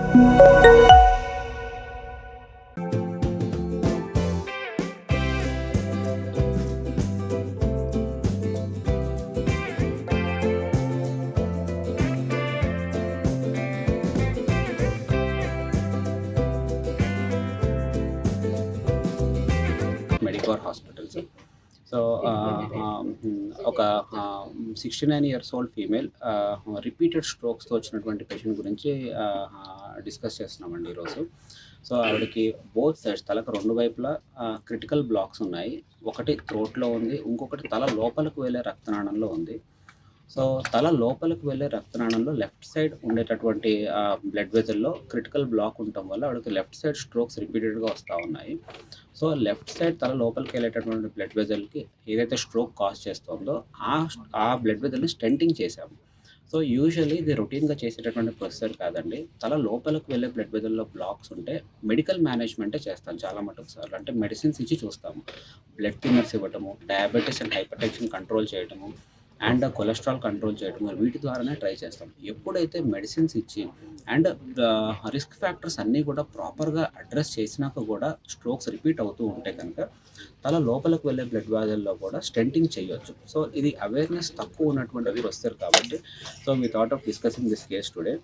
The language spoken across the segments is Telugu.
Medicore hospitals. సో ఒక 69 ఇయర్స్ ఓల్డ్ ఫీమేల్ రిపీటెడ్ స్ట్రోక్స్తో వచ్చినటువంటి పేషెంట్ గురించి డిస్కస్ చేస్తున్నామండి ఈరోజు. సో ఆవిడకి బోత్ సైడ్స్ తలకు రెండు వైపులా క్రిటికల్ బ్లాక్స్ ఉన్నాయి. ఒకటి థ్రోట్లో ఉంది, ఇంకొకటి తల లోపలికి వెళ్ళే రక్తనాళంలో ఉంది. సో తల లోపలికి వెళ్ళే రక్తనాళంలో లెఫ్ట్ సైడ్ ఉండేటటువంటి బ్లడ్ వెజల్లో క్రిటికల్ బ్లాక్ ఉండటం వల్ల ఆవిడకి లెఫ్ట్ సైడ్ స్ట్రోక్స్ రిపీటెడ్గా వస్తూ ఉన్నాయి. సో లెఫ్ట్ సైడ్ తల లోపలికి వెళ్ళేటటువంటి బ్లడ్ వెజల్కి ఏదైతే స్ట్రోక్ కాజ్ చేస్తుందో ఆ బ్లడ్ వెజల్ని స్టెంటింగ్ చేశాము. సో యూజువల్లీ ఇది రొటీన్గా చేసేటటువంటి ప్రొసెసర్ కాదండి. తల లోపలికి వెళ్ళే బ్లడ్ వెజల్లో బ్లాక్స్ ఉంటే మెడికల్ మేనేజ్మెంటే చేస్తాం చాలా మటుకు సార్లు. అంటే మెడిసిన్స్ ఇచ్చి చూస్తాము, బ్లడ్ థిన్నర్స్ ఇవ్వటము, diabetes and hypertension control చేయటము అండ్ కొలెస్ట్రాల్ కంట్రోల్ చేయడం, వీటి ద్వారానే ట్రై చేస్తాం. ఎప్పుడైతే మెడిసిన్స్ ఇచ్చి అండ్ రిస్క్ ఫ్యాక్టర్స్ అన్నీ కూడా ప్రాపర్గా అడ్రస్ చేసినాక కూడా స్ట్రోక్స్ రిపీట్ అవుతూ ఉంటే కనుక తల లోపలికి వెళ్ళే బ్లడ్ వ్యాధుల్లో కూడా స్టెంటింగ్ చేయొచ్చు. సో ఇది అవేర్నెస్ తక్కువ ఉన్నటువంటిది వస్తారు కాబట్టి so we thought of discussing this case today.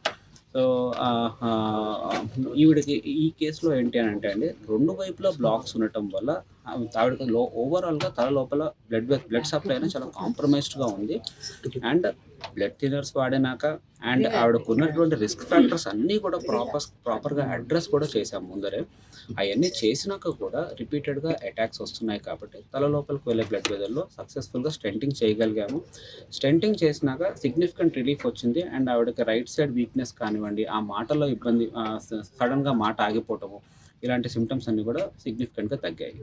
So ఈవిడికి ఈ కేసులో ఏంటి అని అంటే అండి, రెండు వైపులా బ్లాక్స్ ఉండటం వల్ల ఆవిడకి ఓవరాల్గా తల లోపల బ్లడ్ సప్లై అనేది చాలా కాంప్రమైజ్డ్గా ఉంది. అండ్ బ్లడ్ థిన్నర్స్ వాడినాక అండ్ ఆవిడకు ఉన్నటువంటి రిస్క్ ఫ్యాక్టర్స్ అన్నీ కూడా ప్రాపర్గా అడ్రస్ కూడా చేసాము ముందరే. అవన్నీ చేసినాక కూడా రిపీటెడ్గా అటాక్స్ వస్తున్నాయి కాబట్టి తల లోపలికి వెళ్ళే బ్లడ్ వెజల్లో సక్సెస్ఫుల్గా స్టెంటింగ్ చేయగలిగాము. స్టెంటింగ్ చేసినాక సిగ్నిఫికెంట్ రిలీఫ్ వచ్చింది. అండ్ ఆవిడకి రైట్ సైడ్ వీక్నెస్ కానివ్వండి, ఆ మాటలో ఇబ్బంది, సడన్గా మాట ఆగిపోవటము, ఇలాంటి సిమ్టమ్స్ అన్నీ కూడా సిగ్నిఫికెంట్గా తగ్గాయి.